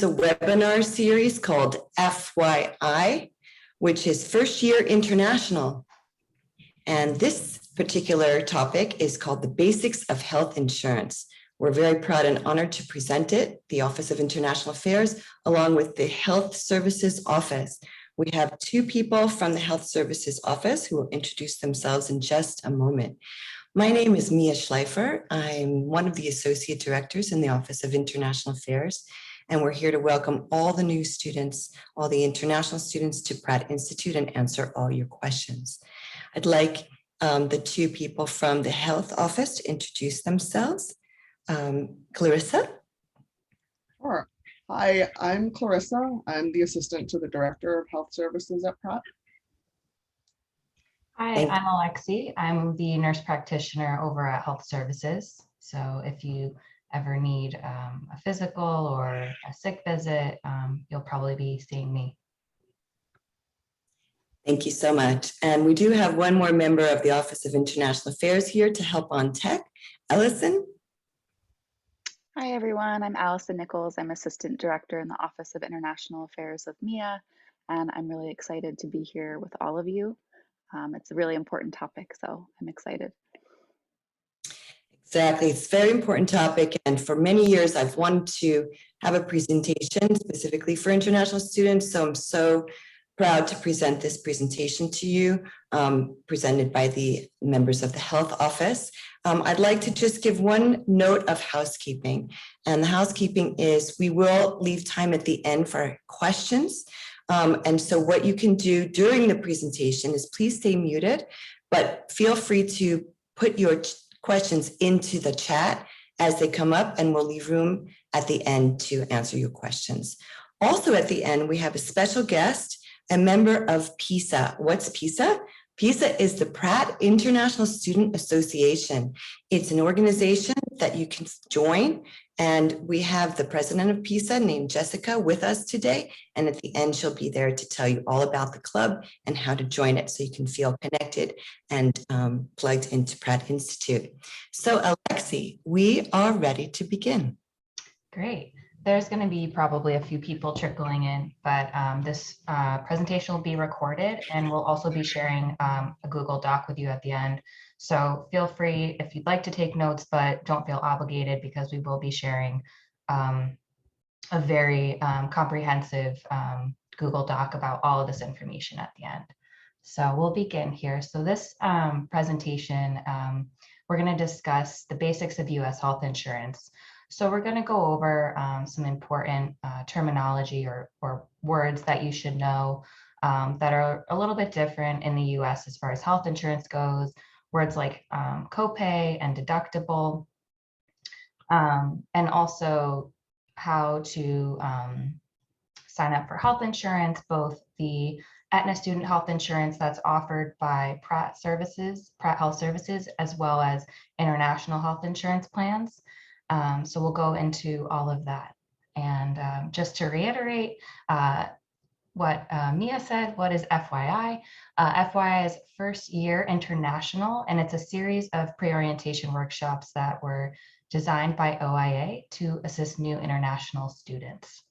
a webinar series called FYI, which is First Year International. And this particular topic is called the Basics of Health Insurance. We're very proud and honored to present it, the Office of International Affairs, along with the Health Services Office. We have two people from the Health Services Office who will introduce themselves in just a moment. My name is Mia Schleifer. I'm one of the Associate Directors in the Office of International Affairs, and we're here to welcome all the new students, all the international students to Pratt Institute and answer all your questions. I'd like the two people from the Health Office to introduce themselves. Clarissa? Sure. Hi, I'm Clarissa. I'm the Assistant to the Director of Health Services at Pratt. Hi, I'm Alexi. I'm the nurse practitioner over at Health Services. So if you ever need a physical or a sick visit, you'll probably be seeing me. Thank you so much. And we do have one more member of the Office of International Affairs here to help on tech. Allison? Hi, everyone. I'm Allison Nichols. I'm Assistant Director in the Office of International Affairs of MIA, and I'm really excited to be here with all of you. It's a really important topic, so I'm excited. Exactly. It's a very important topic. And for many years, I've wanted to have a presentation specifically for international students. So I'm so proud to present this presentation to you, presented by the members of the Health Office. I'd like to just give one note of housekeeping. And the housekeeping is we will leave time at the end for questions. And so what you can do during the presentation is please stay muted, but feel free to put your questions into the chat as they come up, and we'll leave room at the end to answer your questions. Also at the end, we have a special guest, a member of PISA. What's PISA? PISA is the Pratt International Student Association. It's an organization that you can join, and we have the president of PISA named Jessica with us today, and at the end she'll be there to tell you all about the club and how to join it so you can feel connected and plugged into Pratt Institute. So Alexi, we are ready to begin. Great. There's going to be probably a few people trickling in, but this presentation will be recorded, and we'll also be sharing a Google Doc with you at the end. So feel free if you'd like to take notes, but don't feel obligated because we will be sharing a very comprehensive Google Doc about all of this information at the end. So we'll begin here. So this presentation, we're going to discuss the basics of U.S. health insurance. So we're going to go over some important terminology or words that you should know that are a little bit different in the US as far as health insurance goes. Words like copay and deductible, and also how to sign up for health insurance, both the Aetna student health insurance that's offered by Pratt Health Services, as well as international health insurance plans. So we'll go into all of that. And just to reiterate what Mia said, what is FYI? FYI is First Year International, and it's a series of pre-orientation workshops that were designed by OIA to assist new international students.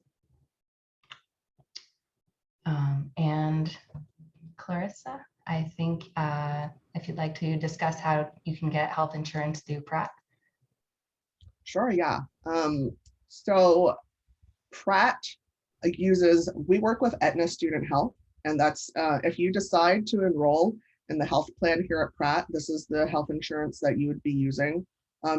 And Clarissa, I think if you'd like to discuss how you can get health insurance through Pratt. Sure, yeah. So Pratt we work with Aetna Student Health, and that's if you decide to enroll in the health plan here at Pratt, this is the health insurance that you would be using.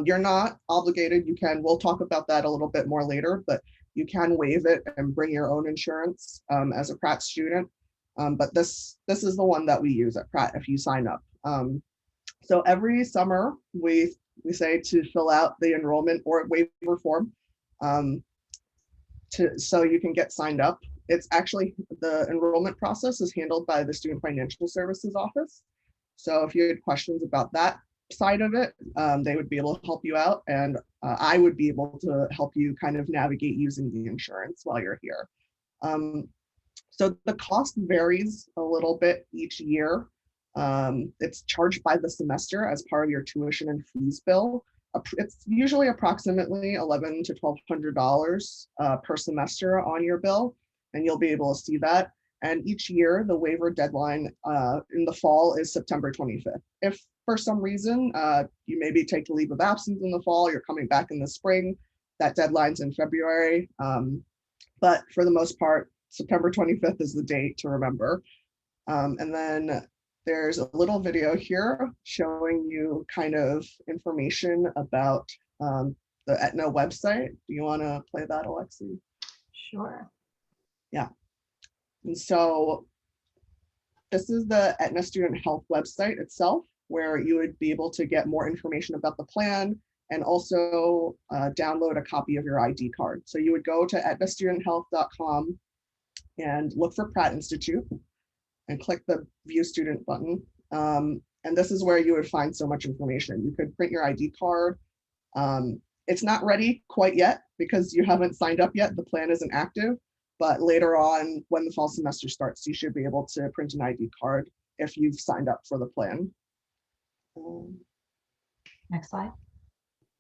You're not obligated, we'll talk about that a little bit more later, but you can waive it and bring your own insurance as a Pratt student. But this is the one that we use at Pratt if you sign up. So every summer we say to fill out the enrollment or waiver form so you can get signed up. It's actually, the enrollment process is handled by the Student Financial Services Office. So if you had questions about that side of it, they would be able to help you out, and I would be able to help you kind of navigate using the insurance while you're here. So the cost varies a little bit each year. It's charged by the semester as part of your tuition and fees bill. it's usually approximately $1,100 to $1,200 per semester on your bill, and you'll be able to see that. And each year, the waiver deadline in the fall is September 25th. If for some reason you maybe take a leave of absence in the fall, you're coming back in the spring, that deadline's in February. But for the most part, September 25th is the date to remember. And then there's a little video here showing you kind of information about the Aetna website. Do you want to play that, Alexi? Sure. Yeah. And so this is the Aetna Student Health website itself, where you would be able to get more information about the plan and also download a copy of your ID card. So you would go to aetnastudenthealth.com and look for Pratt Institute and click the View Student button. And this is where you would find so much information. You could print your ID card. It's not ready quite yet because you haven't signed up yet. The plan isn't active, but later on when the fall semester starts, you should be able to print an ID card if you've signed up for the plan. Next slide.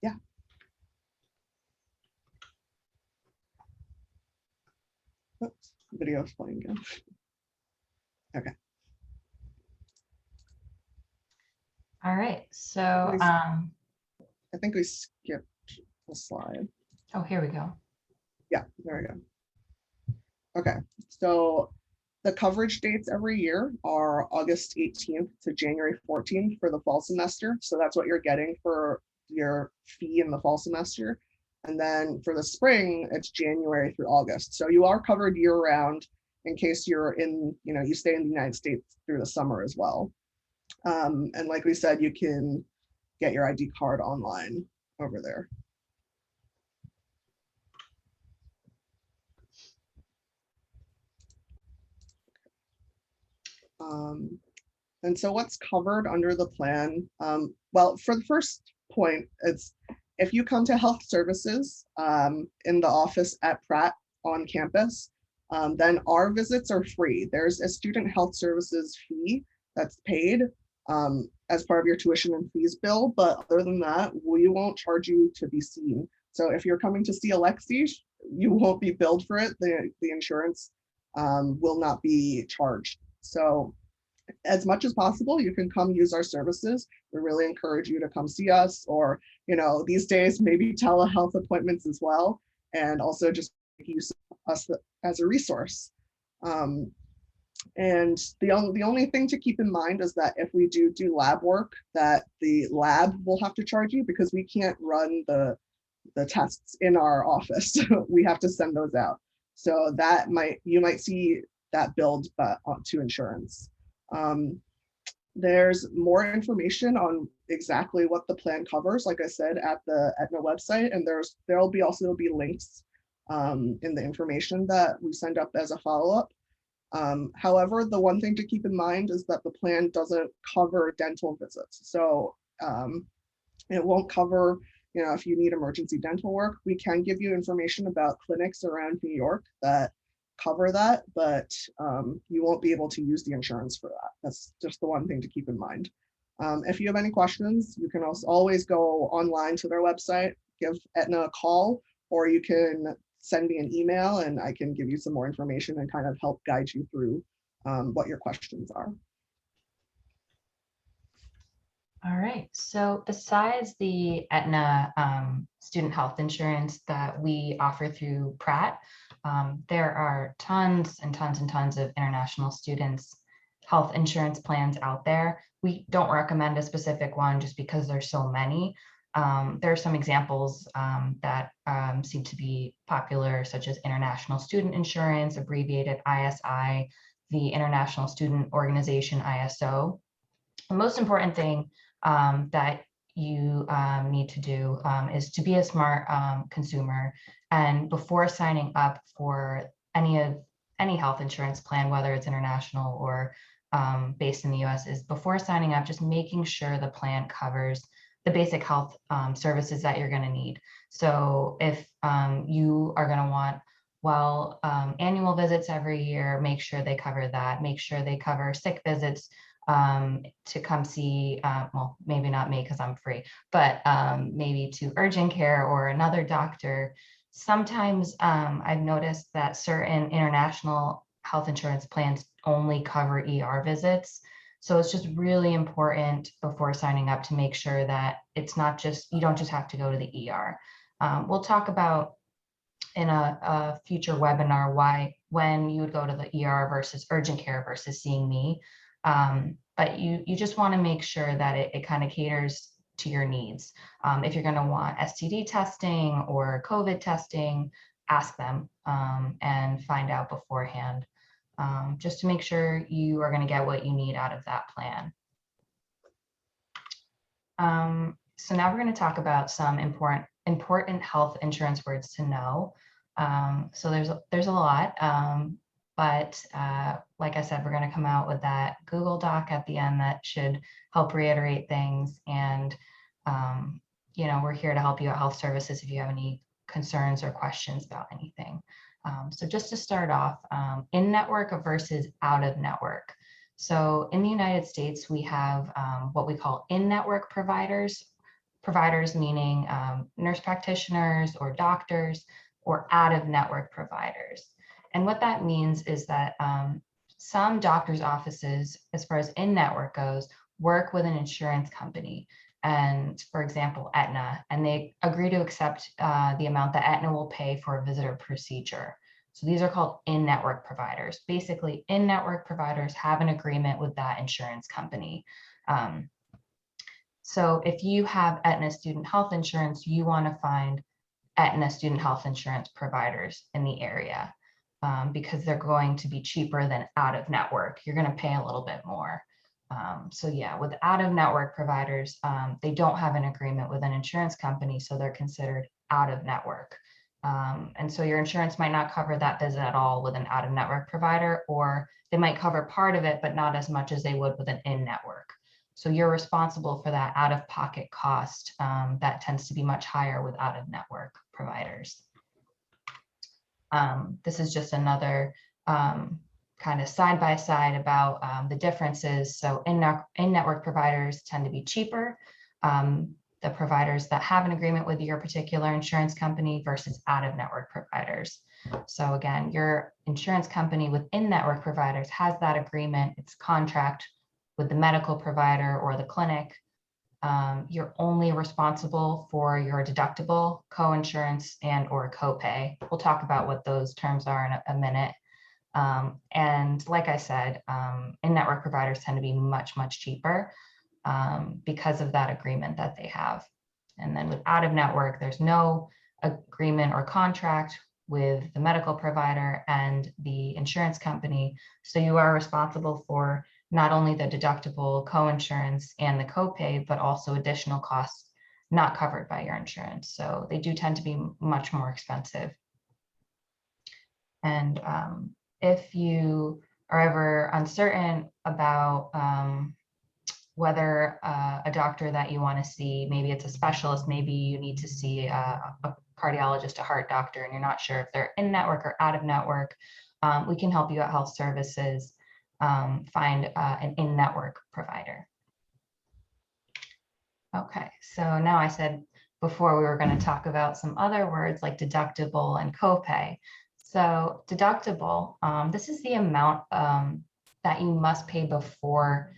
Yeah. Oops, video is playing again. Okay. All right. So, I think we skipped a slide. oh, here we go. Yeah, there we go. Okay, so the coverage dates every year are August 18th to January 14th for the fall semester. So that's what you're getting for your fee in the fall semester. And then for the spring, it's January through August. So you are covered year round in case you're in, you stay in the United States through the summer as well. And like we said, you can get your ID card online over there. And so what's covered under the plan? Well, for the first point, it's if you come to health services in the office at Pratt on campus, then our visits are free. There's a student health services fee that's paid as part of your tuition and fees bill, but other than that, we won't charge you to be seen. So if you're coming to see Alexi, you won't be billed for it. The insurance will not be charged. So as much as possible, you can come use our services. We really encourage you to come see us, or, these days, maybe telehealth appointments as well, and also just use us as a resource. And the only thing to keep in mind is that if we do lab work, that the lab will have to charge you because we can't run the tests in our office. We have to send those out. So you might see that billed to insurance. There's more information on exactly what the plan covers, like I said, at the Aetna website, and there'll also be links in the information that we send up as a follow-up. However, the one thing to keep in mind is that the plan doesn't cover dental visits. So it won't cover, if you need emergency dental work. We can give you information about clinics around New York that cover that, but you won't be able to use the insurance for that. That's just the one thing to keep in mind. If you have any questions, you can also always go online to their website, give Aetna a call, or you can send me an email and I can give you some more information and kind of help guide you through what your questions are. All right. So besides the Aetna student health insurance that we offer through Pratt, there are tons and tons and tons of international students' health insurance plans out there. We don't recommend a specific one just because there's so many. There are some examples that seem to be popular, such as International Student Insurance, abbreviated ISI, the International Student Organization, ISO. The most important thing that you need to do is to be a smart consumer, and before signing up for any health insurance plan, whether it's international or based in the US, is before signing up, just making sure the plan covers the basic health services that you're going to need. So if you are going to want annual visits every year, make sure they cover that. Make sure they cover sick visits to come see, well, maybe not me because I'm free, but maybe to urgent care or another doctor. Sometimes I've noticed that certain international health insurance plans only cover ER visits. So it's just really important before signing up to make sure that it's not just, you don't just have to go to the ER. We'll talk about in a future webinar why, when you would go to the ER versus urgent care versus seeing me. But you just want to make sure that it kind of caters to your needs. If you're going to want STD testing or COVID testing, ask them and find out beforehand, just to make sure you are going to get what you need out of that plan. So now we're going to talk about some important health insurance words to know. So there's a lot, but like I said, we're going to come out with that Google Doc at the end that should help reiterate things. And you know, we're here to help you at Health Services if you have any concerns or questions about anything. So just to start off, in-network versus out-of-network. So in the United States, we have what we call in-network providers. Providers meaning nurse practitioners or doctors, or out-of-network providers. And what that means is that some doctors' offices, as far as in-network goes, work with an insurance company. And for example, Aetna, and they agree to accept the amount that Aetna will pay for a visitor procedure. So these are called in-network providers. Basically, in-network providers have an agreement with that insurance company. So if you have Aetna student health insurance, you want to find Aetna student health insurance providers in the area because they're going to be cheaper than out-of-network. You're going to pay a little bit more. So yeah, with out-of-network providers, they don't have an agreement with an insurance company, so they're considered out-of-network. And so your insurance might not cover that visit at all with an out-of-network provider, or they might cover part of it, but not as much as they would with an in-network. So you're responsible for that out-of-pocket cost that tends to be much higher with out-of-network providers. This is just another kind of side-by-side about the differences. So in-network providers tend to be cheaper. The providers that have an agreement with your particular insurance company versus out-of-network providers. So again, your insurance company with in-network providers has that agreement, it's contract with the medical provider or the clinic. You're only responsible for your deductible, co-insurance, and or copay. We'll talk about what those terms are in a minute. And like I said, in-network providers tend to be much, much cheaper because of that agreement that they have. And then with out-of-network, there's no agreement or contract with the medical provider and the insurance company. So you are responsible for not only the deductible, co-insurance, and the copay, but also additional costs not covered by your insurance. So they do tend to be much more expensive. And if you are ever uncertain about whether a doctor that you want to see, maybe it's a specialist, maybe you need to see a cardiologist, a heart doctor, and you're not sure if they're in-network or out-of-network, we can help you at Health Services find an in-network provider. Okay, so now I said before we were going to talk about some other words like deductible and copay. So deductible, this is the amount that you must pay before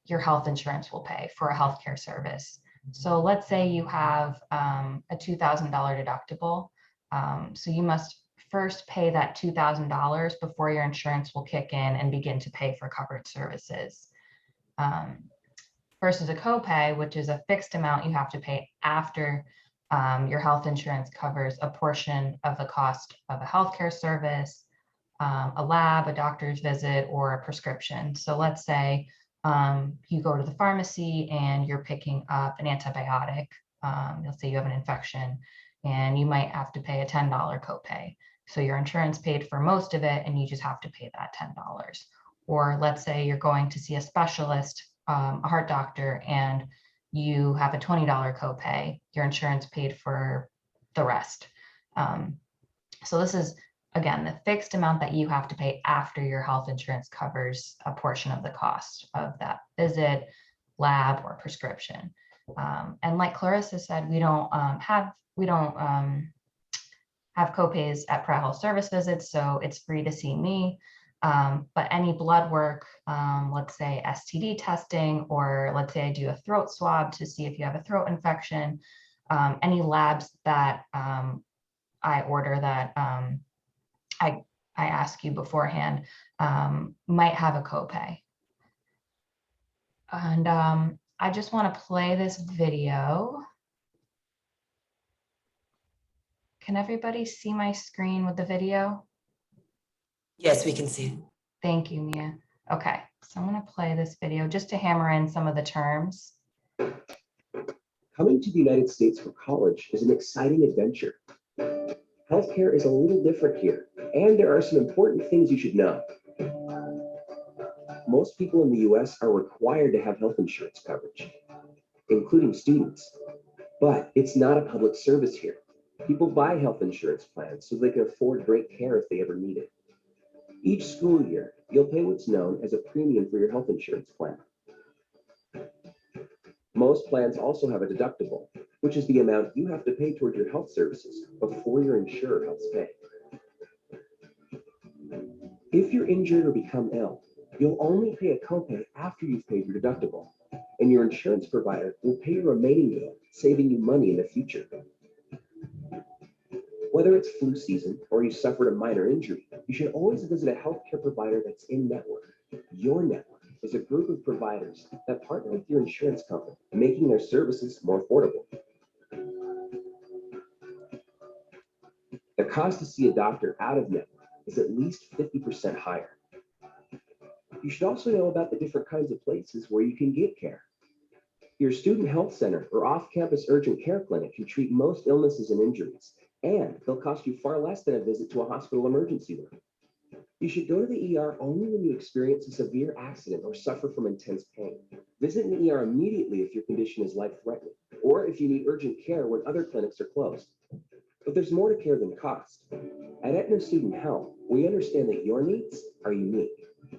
your health insurance will pay for a healthcare service. So let's say you have a $2,000 deductible. So you must first pay that $2,000 before your insurance will kick in and begin to pay for covered services. Versus a copay, which is a fixed amount you have to pay after your health insurance covers a portion of the cost of a healthcare service, a lab, a doctor's visit, or a prescription. So let's say you go to the pharmacy and you're picking up an antibiotic. You'll say you have an infection and you might have to pay a $10 copay. So your insurance paid for most of it and you just have to pay that $10. Or let's say you're going to see a specialist, a heart doctor, and you have a $20 copay. Your insurance paid for the rest. So this is again, the fixed amount that you have to pay after your health insurance covers a portion of the cost of that visit, lab, or prescription. And like Clarissa said, we don't have copays at Pratt Health Service visits, so it's free to see me. But any blood work, let's say STD testing, or let's say I do a throat swab to see if you have a throat infection, any labs that I order that I ask you beforehand might have a copay. And I just want to play this video. Can everybody see my screen with the video? Yes, we can see it. Thank you, Mia. Okay, so I'm going to play this video just to hammer in some of the terms. Coming to the United States for college is an exciting adventure. Healthcare is a little different here, and there are some important things you should know. Most people in the US are required to have health insurance coverage, including students, but it's not a public service here. People buy health insurance plans so they can afford great care if they ever need it. Each school year, you'll pay what's known as a premium for your health insurance plan. Most plans also have a deductible, which is the amount you have to pay toward your health services before your insurer helps pay. If you're injured or become ill, you'll only pay a copay after you've paid your deductible, and your insurance provider will pay your remaining bill, saving you money in the future. Whether it's flu season or you suffered a minor injury, you should always visit a healthcare provider that's in network. Your network is a group of providers that partner with your insurance company, making their services more affordable. The cost to see a doctor out of network is at least 50% higher. You should also know about the different kinds of places where you can get care. Your student health center or off-campus urgent care clinic can treat most illnesses and injuries, and they'll cost you far less than a visit to a hospital emergency room. You should go to the ER only when you experience a severe accident or suffer from intense pain. Visit an ER immediately if your condition is life-threatening, or if you need urgent care when other clinics are closed. But there's more to care than cost. At Aetna Student Health, we understand that your needs are unique.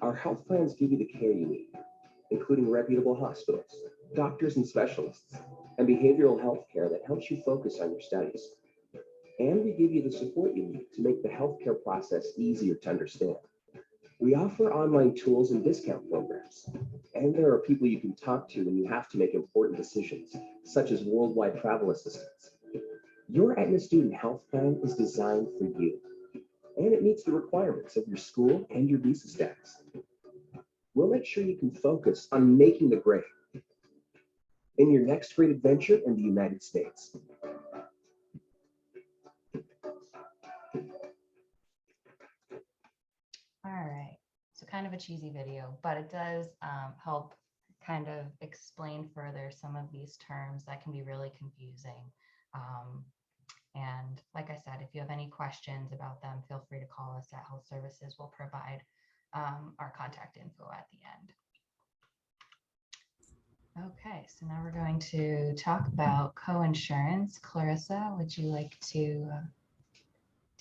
Our health plans give you the care you need, including reputable hospitals, doctors and specialists, and behavioral health care that helps you focus on your studies. And we give you the support you need to make the healthcare process easier to understand. We offer online tools and discount programs, and there are people you can talk to when you have to make important decisions, such as worldwide travel assistance. Your Aetna Student Health Plan is designed for you, and it meets the requirements of your school and your visa status. We'll make sure you can focus on making the grade in your next great adventure in the United States. All right, so kind of a cheesy video, but it does help kind of explain further some of these terms that can be really confusing. And like I said, if you have any questions about them, feel free to call us at Health Services. We'll provide our contact info at the end. Okay, so now we're going to talk about coinsurance. Clarissa, would you like to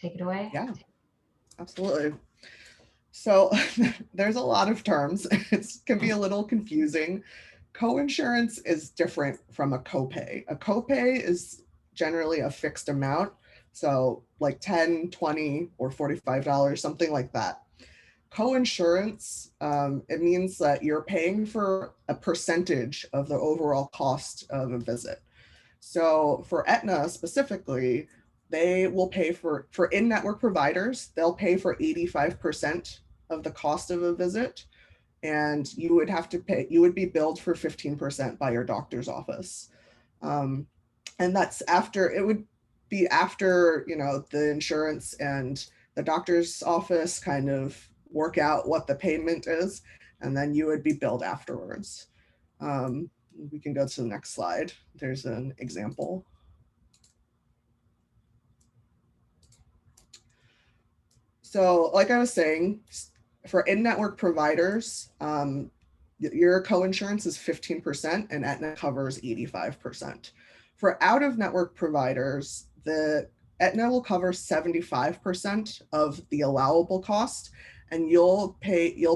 take it away? Yeah, absolutely. So there's a lot of terms. It can be a little confusing. Coinsurance is different from a copay. A copay is generally a fixed amount. So like $10, $20, or $45, something like that. Coinsurance, it means that you're paying for a percentage of the overall cost of a visit. So for Aetna specifically, they will pay for in-network providers, they'll pay for 85% of the cost of a visit. And you would have to pay, you would be billed for 15% by your doctor's office. And that's after, it would be after, you know, the insurance and the doctor's office kind of work out what the payment is, and then you would be billed afterwards. We can go to the next slide. There's an example. So like I was saying, for in-network providers, your coinsurance is 15% and Aetna covers 85%. For out-of-network providers, the Aetna will cover 75% of the allowable cost, and you'll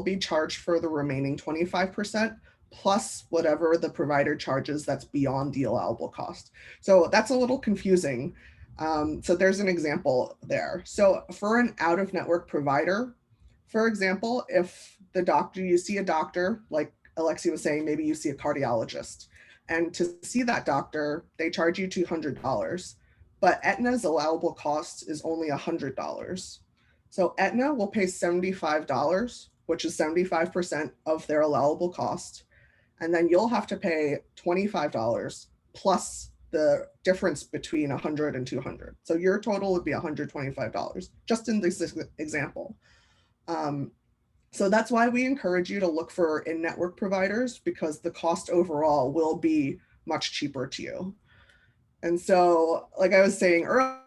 be charged for the remaining 25% plus whatever the provider charges that's beyond the allowable cost. So that's a little confusing. So there's an example there. So for an out-of-network provider, for example, if you see a doctor, like Alexi was saying, maybe you see a cardiologist, and to see that doctor, they charge you $200, but Aetna's allowable cost is only $100. So Aetna will pay $75, which is 75% of their allowable cost. And then you'll have to pay $25 plus the difference between 100 and 200. So your total would be $125, just in this example. So that's why we encourage you to look for in-network providers, because the cost overall will be much cheaper to you. And so, like I was saying earlier,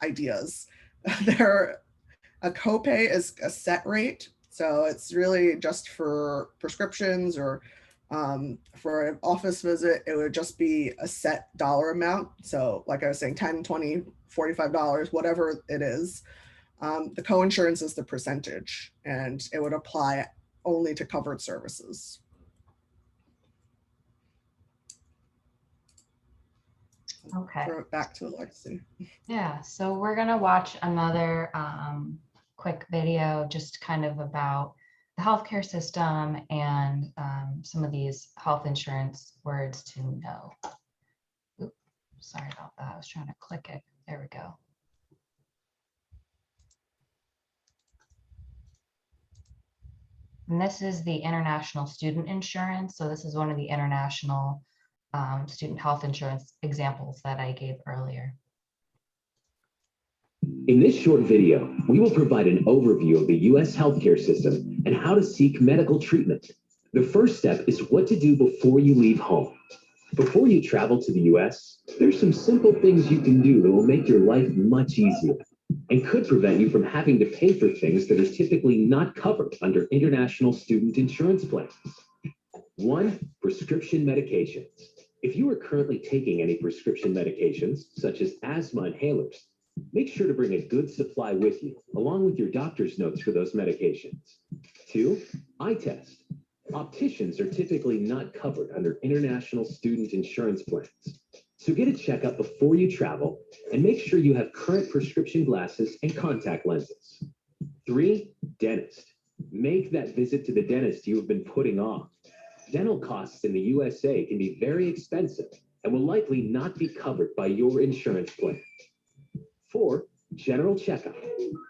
ideas. A copay is a set rate. So it's really just for prescriptions, or for an office visit, it would just be a set dollar amount. So like I was saying, 10, 20, $45, whatever it is. The coinsurance is the percentage, and it would apply only to covered services. Okay. Throw it back to Alexi. Yeah, so we're gonna watch another quick video just kind of about the healthcare system and some of these health insurance words to know. Oops, sorry about that. I was trying to click it. There we go. And this is the international student insurance. So this is one of the international student health insurance examples that I gave earlier. In this short video, we will provide an overview of the U.S. healthcare system and how to seek medical treatment. The first step is what to do before you leave home. Before you travel to the U.S., there's some simple things you can do that will make your life much easier and could prevent you from having to pay for things that are typically not covered under international student insurance plans. 1. Prescription medications. If you are currently taking any prescription medications, such as asthma inhalers, make sure to bring a good supply with you, along with your doctor's notes for those medications. 2. Eye test. Opticians are typically not covered under international student insurance plans. So get a checkup before you travel and make sure you have current prescription glasses and contact lenses. 3. Dentist. Make that visit to the dentist you have been putting off. Dental costs in the USA can be very expensive and will likely not be covered by your insurance plan. 4. General checkup.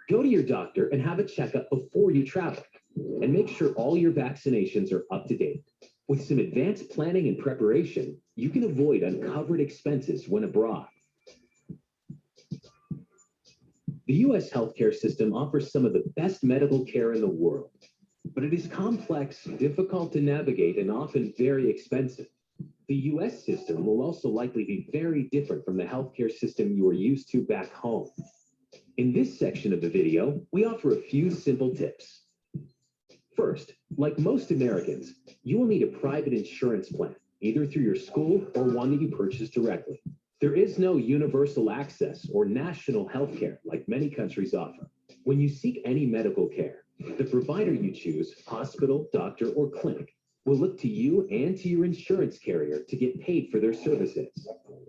Go to your doctor and have a checkup before you travel, and make sure all your vaccinations are up to date. With some advanced planning and preparation, you can avoid uncovered expenses when abroad. The U.S. healthcare system offers some of the best medical care in the world, but it is complex, difficult to navigate, and often very expensive. The U.S. system will also likely be very different from the healthcare system you are used to back home. In this section of the video, we offer a few simple tips. First, like most Americans, you will need a private insurance plan, either through your school or one that you purchase directly. There is no universal access or national health care like many countries offer. When you seek any medical care, the provider you choose, hospital, doctor, or clinic, will look to you and to your insurance carrier to get paid for their services.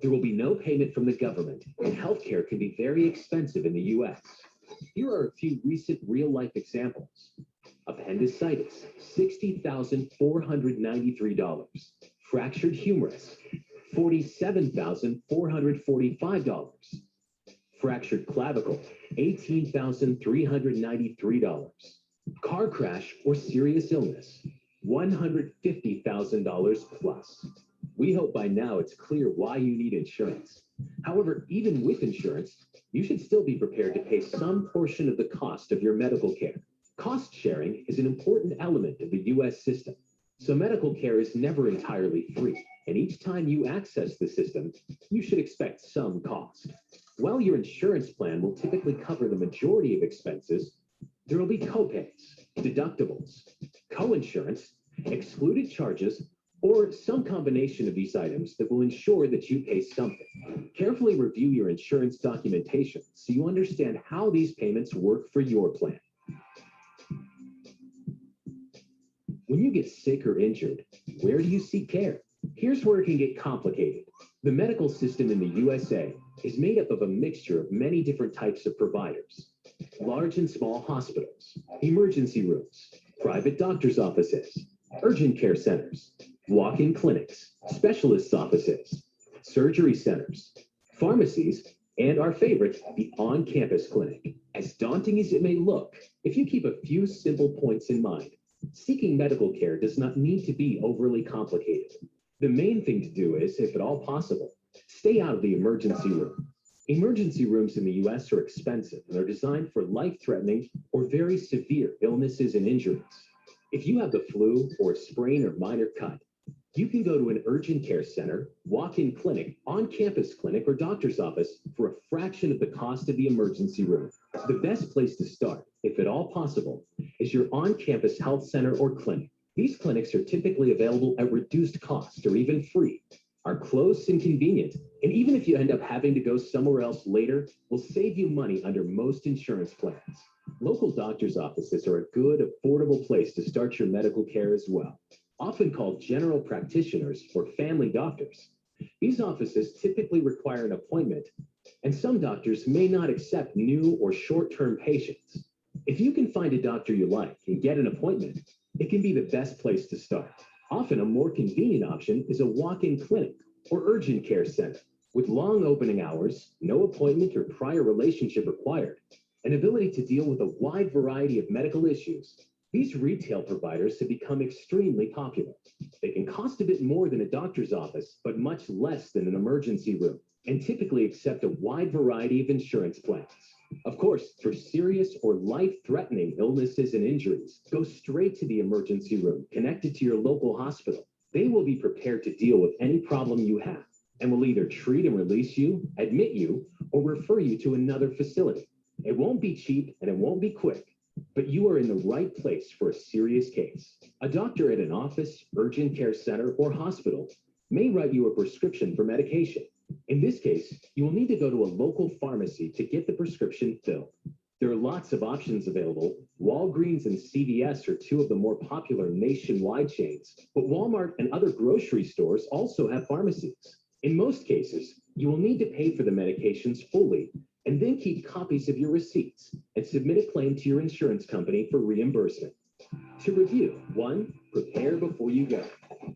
There will be no payment from the government, and healthcare can be very expensive in the U.S. Here are a few recent real-life examples. Appendicitis, $60,493. Fractured humerus, $47,445. Fractured clavicle, $18,393. Car crash or serious illness, $150,000 plus. We hope by now it's clear why you need insurance. However, even with insurance, you should still be prepared to pay some portion of the cost of your medical care. Cost sharing is an important element of the U.S. system, so medical care is never entirely free, and each time you access the system, you should expect some cost. While your insurance plan will typically cover the majority of expenses, there will be copays, deductibles, coinsurance, excluded charges, or some combination of these items that will ensure that you pay something. Carefully review your insurance documentation so you understand how these payments work for your plan. When you get sick or injured, where do you seek care? Here's where it can get complicated. The medical system in the USA is made up of a mixture of many different types of providers. Large and small hospitals, emergency rooms, private doctor's offices, urgent care centers, walk-in clinics, specialists' offices, surgery centers, pharmacies, and our favorite, the on-campus clinic. As daunting as it may look, if you keep a few simple points in mind, seeking medical care does not need to be overly complicated. The main thing to do is, if at all possible, stay out of the emergency room. Emergency rooms in the US are expensive and are designed for life-threatening or very severe illnesses and injuries. If you have the flu or a sprain or minor cut, you can go to an urgent care center, walk-in clinic, on-campus clinic, or doctor's office for a fraction of the cost of the emergency room. The best place to start, if at all possible, is your on-campus health center or clinic. These clinics are typically available at reduced cost or even free, are close and convenient, and even if you end up having to go somewhere else later, will save you money under most insurance plans. Local doctor's offices are a good, affordable place to start your medical care as well. Often called general practitioners or family doctors. These offices typically require an appointment, and some doctors may not accept new or short-term patients. If you can find a doctor you like and get an appointment, it can be the best place to start. Often a more convenient option is a walk-in clinic or urgent care center with long opening hours, no appointment or prior relationship required, an ability to deal with a wide variety of medical issues. These retail providers have become extremely popular. They can cost a bit more than a doctor's office, but much less than an emergency room, and typically accept a wide variety of insurance plans. Of course, for serious or life-threatening illnesses and injuries, go straight to the emergency room connected to your local hospital. They will be prepared to deal with any problem you have and will either treat and release you, admit you, or refer you to another facility. It won't be cheap and it won't be quick, but you are in the right place for a serious case. A doctor at an office, urgent care center, or hospital may write you a prescription for medication. In this case, you will need to go to a local pharmacy to get the prescription filled. There are lots of options available. Walgreens and CVS are two of the more popular nationwide chains, but Walmart and other grocery stores also have pharmacies. In most cases, you will need to pay for the medications fully and then keep copies of your receipts and submit a claim to your insurance company for reimbursement. To review, 1, prepare before you go.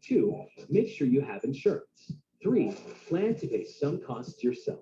2, make sure you have insurance. 3, plan to pay some costs yourself.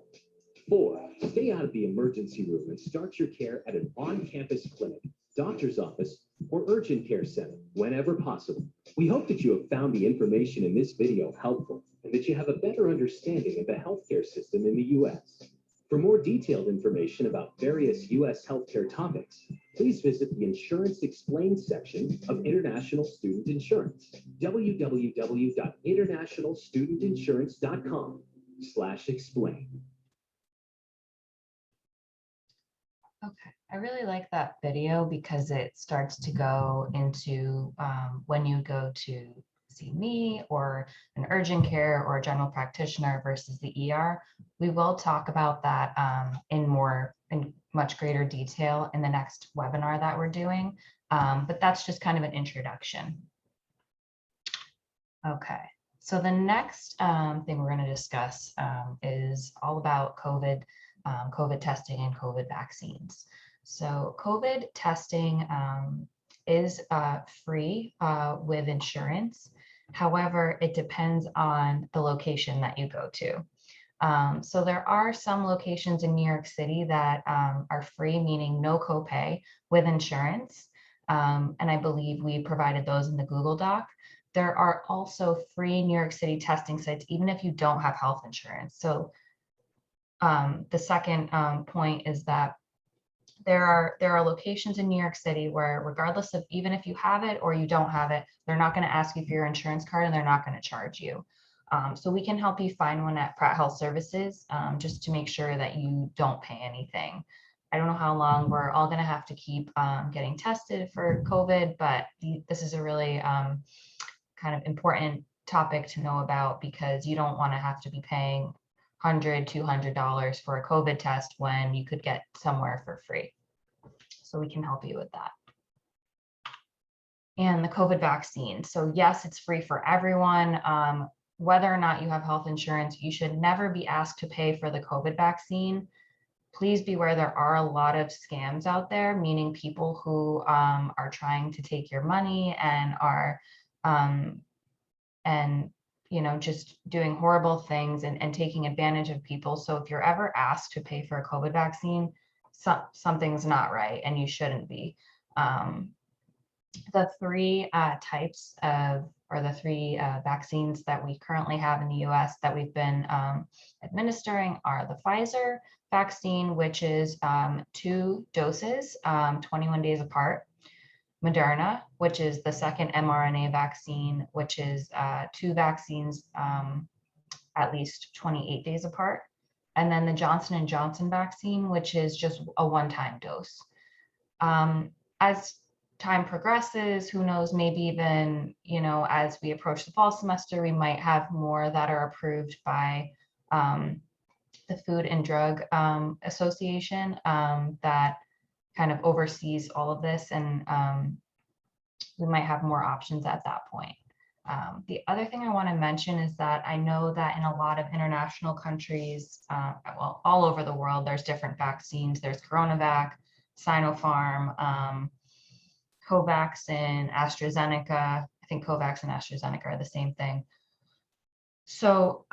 4, stay out of the emergency room and start your care at an on-campus clinic, doctor's office, or urgent care center whenever possible. We hope that you have found the information in this video helpful and that you have a better understanding of the healthcare system in the U.S. For more detailed information about various U.S. healthcare topics, please visit the Insurance Explained section of International Student Insurance, www.internationalstudentinsurance.com/explain. Okay, I really like that video because it starts to go into when you go to see me or an urgent care or a general practitioner versus the ER. We will talk about that in much greater detail in the next webinar that we're doing, but that's just kind of an introduction. Okay, so the next thing we're going to discuss is all about COVID testing and COVID vaccines. So COVID testing is free with insurance. However, it depends on the location that you go to. So there are some locations in New York City that are free, meaning no copay with insurance. And I believe we provided those in the Google Doc. There are also free New York City testing sites, even if you don't have health insurance. So the second point is that there are locations in New York City where, regardless of even if you have it or you don't have it, they're not going to ask you for your insurance card and they're not going to charge you. So we can help you find one at Pratt Health Services just to make sure that you don't pay anything. I don't know how long we're all going to have to keep getting tested for COVID, but this is a really kind of important topic to know about, because you don't want to have to be paying $100, $200 for a COVID test when you could get somewhere for free. So we can help you with that. And the COVID vaccine. So yes, it's free for everyone. Whether or not you have health insurance, you should never be asked to pay for the COVID vaccine. Please beware, there are a lot of scams out there, meaning people who are trying to take your money and are just doing horrible things and taking advantage of people. So if you're ever asked to pay for a COVID vaccine, something's not right and you shouldn't be. The three types of, or the three vaccines that we currently have in the US that we've been administering are the Pfizer vaccine, which is 2 doses, 21 days apart. Moderna, which is the second mRNA vaccine, which is 2 vaccines at least 28 days apart. And then the Johnson & Johnson vaccine, which is just a one-time dose. As time progresses, who knows, maybe even, as we approach the fall semester, we might have more that are approved by the Food and Drug Association that kind of oversees all of this, and we might have more options at that point. The other thing I want to mention is that I know that in a lot of international countries, well, all over the world, there's different vaccines. There's CoronaVac, Sinopharm, Covaxin, AstraZeneca. I think Covax and AstraZeneca are the same thing. So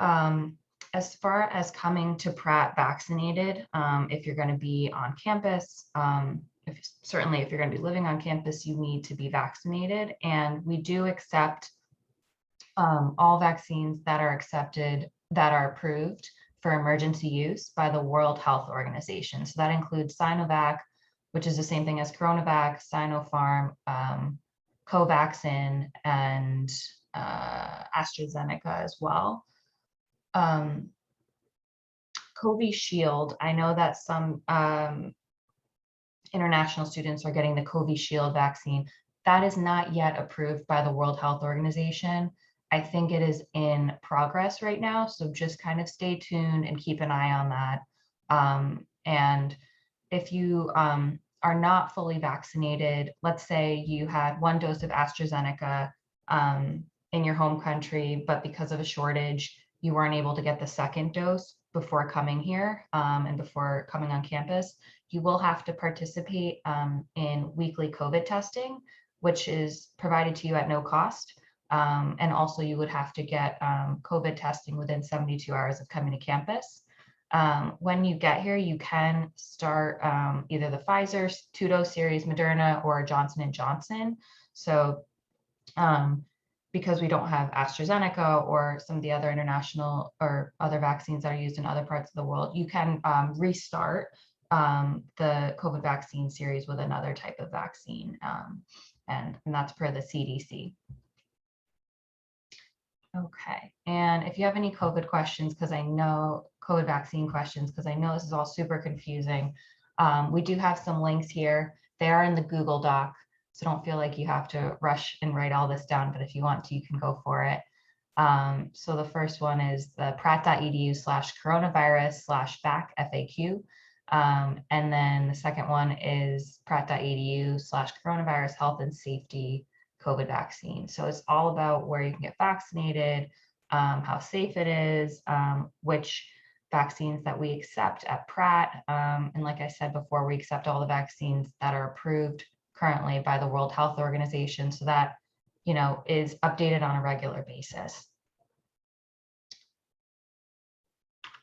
as far as coming to Pratt vaccinated, if you're going to be on campus, certainly if you're going to be living on campus, you need to be vaccinated. And we do accept all vaccines that are accepted, that are approved for emergency use by the World Health Organization. So that includes Sinovac, which is the same thing as CoronaVac, Sinopharm, Covaxin, and AstraZeneca as well. Covishield, I know that some international students are getting the Covishield vaccine. That is not yet approved by the World Health Organization. I think it is in progress right now, so just kind of stay tuned and keep an eye on that. And if you are not fully vaccinated, let's say you had 1 dose of AstraZeneca in your home country, but because of a shortage, you weren't able to get the 2nd dose before coming here and before coming on campus, you will have to participate in weekly COVID testing, which is provided to you at no cost. And also you would have to get COVID testing within 72 hours of coming to campus. When you get here, you can start either the Pfizer 2-dose series, Moderna, or Johnson & Johnson. So because we don't have AstraZeneca or some of the other international or other vaccines that are used in other parts of the world, you can restart the COVID vaccine series with another type of vaccine. And that's per the CDC. Okay, and if you have any COVID questions, because I know COVID vaccine questions, because I know this is all super confusing, we do have some links here. They are in the Google Doc, so don't feel like you have to rush and write all this down, but if you want to, you can go for it. So the first one is the pratt.edu/coronavirus/FAQ, FAQ. And then the second one is pratt.edu/coronavirus health and safety COVID vaccine. So it's all about where you can get vaccinated, how safe it is, which vaccines that we accept at Pratt. And like I said before, we accept all the vaccines that are approved currently by the World Health Organization. So that, is updated on a regular basis.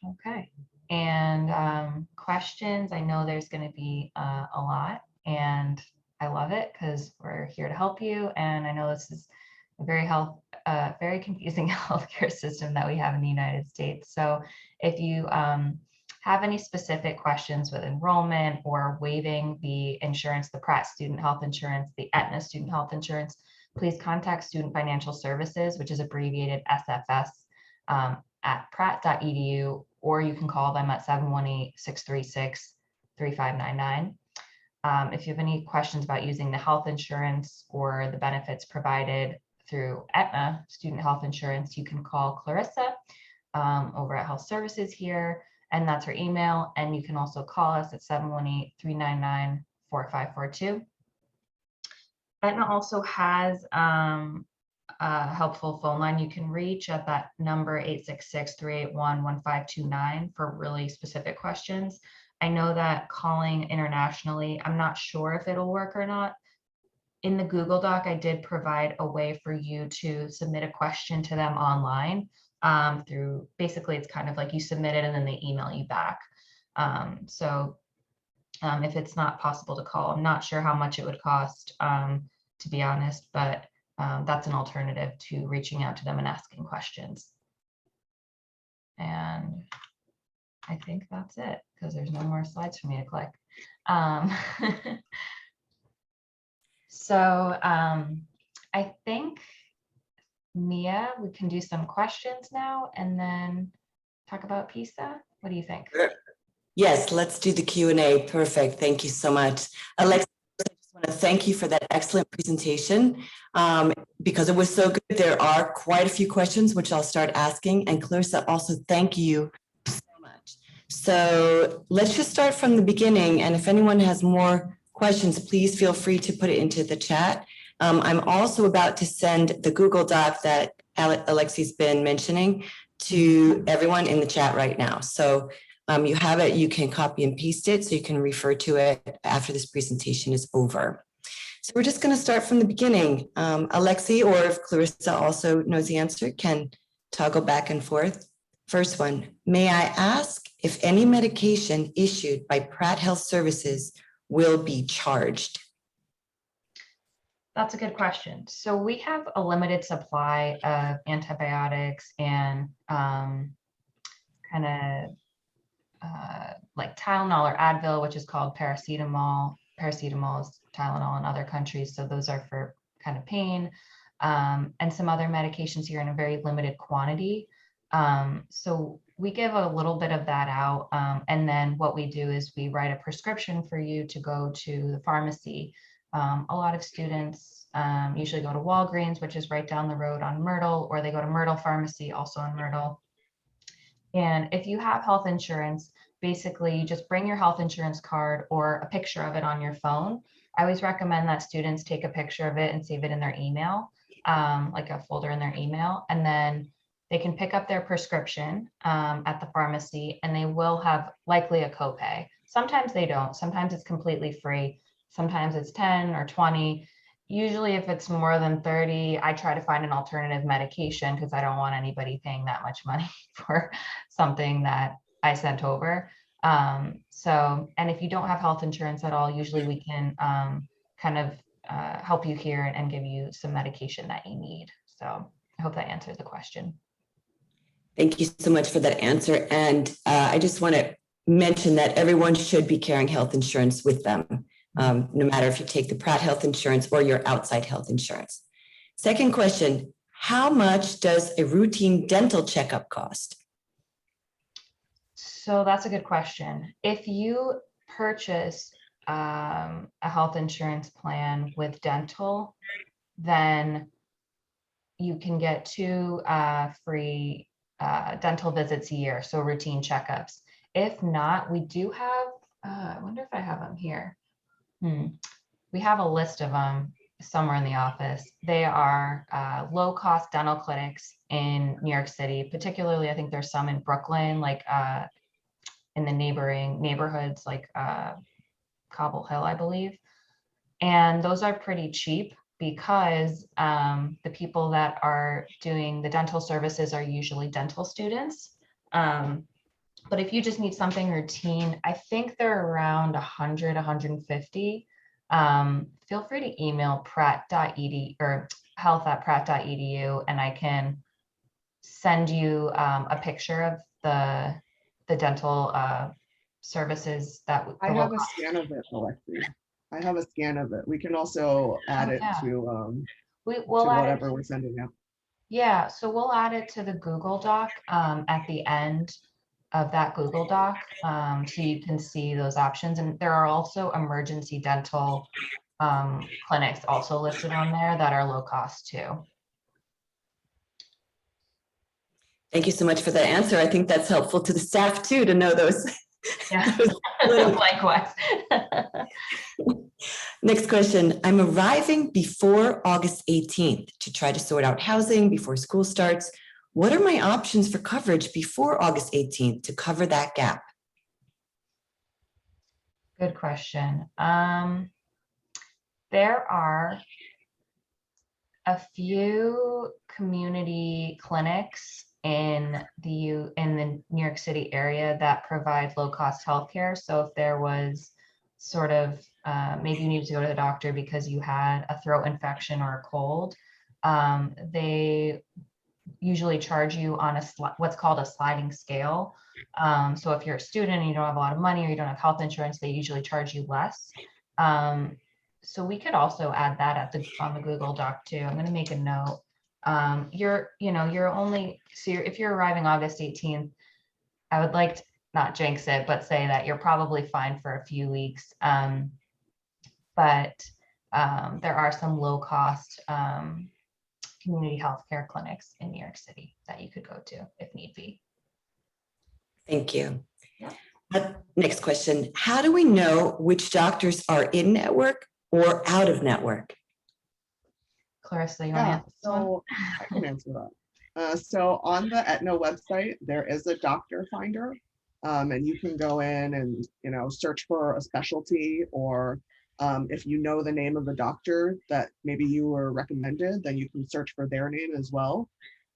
Okay. And questions, I know there's going to be a lot, and I love it because we're here to help you. And I know this is a very confusing healthcare system that we have in the United States. So if you have any specific questions with enrollment or waiving the insurance, the Pratt student health insurance, the Aetna student health insurance, please contact Student Financial Services, which is abbreviated SFS, at pratt.edu, or you can call them at 718-636-3599. If you have any questions about using the health insurance or the benefits provided through Aetna student health insurance, you can call Clarissa over at Health Services here, and that's her email. And you can also call us at 718-399-4542. Aetna also has a helpful phone line you can reach at that number 866-381-1529 for really specific questions. I know that calling internationally, I'm not sure if it'll work or not. In the Google Doc, I did provide a way for you to submit a question to them online through, basically it's kind of like you submit it and then they email you back. If it's not possible to call, I'm not sure how much it would cost, to be honest, but that's an alternative to reaching out to them and asking questions. And I think that's it, because there's no more slides for me to click. I think, Mia, we can do some questions now and then talk about PISA. What do you think? Yes, let's do the Q&A. Perfect. Thank you so much. Alexa, I just want to thank you for that excellent presentation because it was so good. There are quite a few questions, which I'll start asking. And Clarissa, also thank you so much. So let's just start from the beginning. And if anyone has more questions, please feel free to put it into the chat. I'm also about to send the Google Doc that Alexi's been mentioning to everyone in the chat right now. So you have it, you can copy and paste it so you can refer to it after this presentation is over. So we're just going to start from the beginning. Alexi, or if Clarissa also knows the answer, can toggle back and forth. First one, may I ask if any medication issued by Pratt Health Services will be charged? That's a good question. So we have a limited supply of antibiotics and like Tylenol or Advil, which is called paracetamol. Paracetamol is Tylenol in other countries. So those are for kind of pain, and some other medications here in a very limited quantity. So we give a little bit of that out. And then what we do is we write a prescription for you to go to the pharmacy. A lot of students usually go to Walgreens, which is right down the road on Myrtle, or they go to Myrtle Pharmacy, also on Myrtle. And if you have health insurance, basically you just bring your health insurance card or a picture of it on your phone. I always recommend that students take a picture of it and save it in their email, like a folder in their email, and then they can pick up their prescription at the pharmacy, and they will have likely a copay. Sometimes they don't. Sometimes it's completely free. Sometimes it's 10 or 20. Usually if it's more than 30, I try to find an alternative medication because I don't want anybody paying that much money for something that I sent over. And if you don't have health insurance at all, usually we can help you here and give you some medication that you need. So I hope that answers the question. Thank you so much for that answer. And I just want to mention that everyone should be carrying health insurance with them, no matter if you take the Pratt health insurance or your outside health insurance. Second question, how much does a routine dental checkup cost? So that's a good question. If you purchase a health insurance plan with dental, then you can get 2 free dental visits a year, so routine checkups. If not, we do have, I wonder if I have them here. We have a list of them somewhere in the office. They are low-cost dental clinics in New York City. Particularly, I think there's some in Brooklyn, like in the neighboring neighborhoods, like Cobble Hill, I believe. And those are pretty cheap because the people that are doing the dental services are usually dental students. But if you just need something routine, I think they're around 100, 150. Feel free to email pratt.edu or health@pratt.edu, and I can send you a picture of the dental services that I have a scan of it, Alexi. I have a scan of it. We can also add it to whatever we're sending out. Yeah, so we'll add it to the Google Doc at the end of that Google Doc, so you can see those options. And there are also emergency dental clinics also listed on there that are low cost too. Thank you so much for that answer. I think that's helpful to the staff too, to know those. Yeah, those little- likewise. Next question. I'm arriving before August 18th to try to sort out housing before school starts. What are my options for coverage before August 18th to cover that gap? Good question. There are a few community clinics in the New York City area that provide low-cost healthcare. So if there was sort of maybe you needed to go to the doctor because you had a throat infection or a cold, they usually charge you on what's called a sliding scale. So if you're a student and you don't have a lot of money or you don't have health insurance, they usually charge you less. So we could also add that on the Google Doc too. I'm going to make a note. If you're arriving August 18th, I would like to not jinx it, but say that you're probably fine for a few weeks. But there are some low cost community healthcare clinics in New York City that you could go to if need be. Thank you. Next question. How do we know which doctors are in network or out of network? Clarissa, you want to answer this one? So I can answer that. So on the Aetna website, there is a doctor finder, and you can go in and search for a specialty, or if you know the name of a doctor that maybe you were recommended, then you can search for their name as well.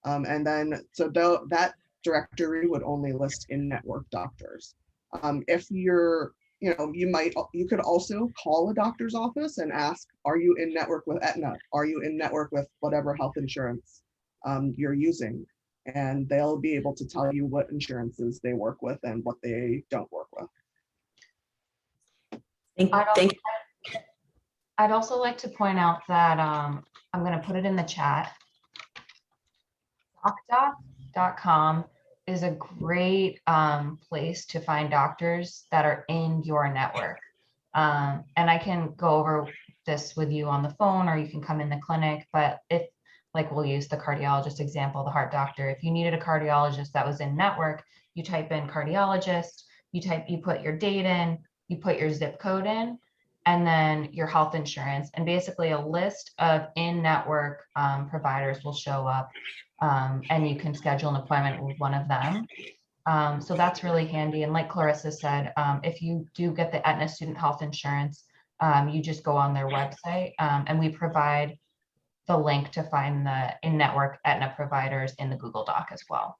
And then that directory would only list in-network doctors. If you're you could also call a doctor's office and ask, are you in network with Aetna? Are you in network with whatever health insurance you're using? And they'll be able to tell you what insurances they work with and what they don't work with. Thank you. I'd also like to point out that I'm going to put it in the chat. Docscom is a great place to find doctors that are in your network. And I can go over this with you on the phone, or you can come in the clinic. But we'll use the cardiologist example, the heart doctor. If you needed a cardiologist that was in network, you type in cardiologist, you put your date in, you put your zip code in, and then your health insurance. And basically a list of in-network providers will show up. And you can schedule an appointment with one of them. So that's really handy. And like Clarissa said, if you do get the Aetna student health insurance, you just go on their website, and we provide the link to find the in-network Aetna providers in the Google Doc as well.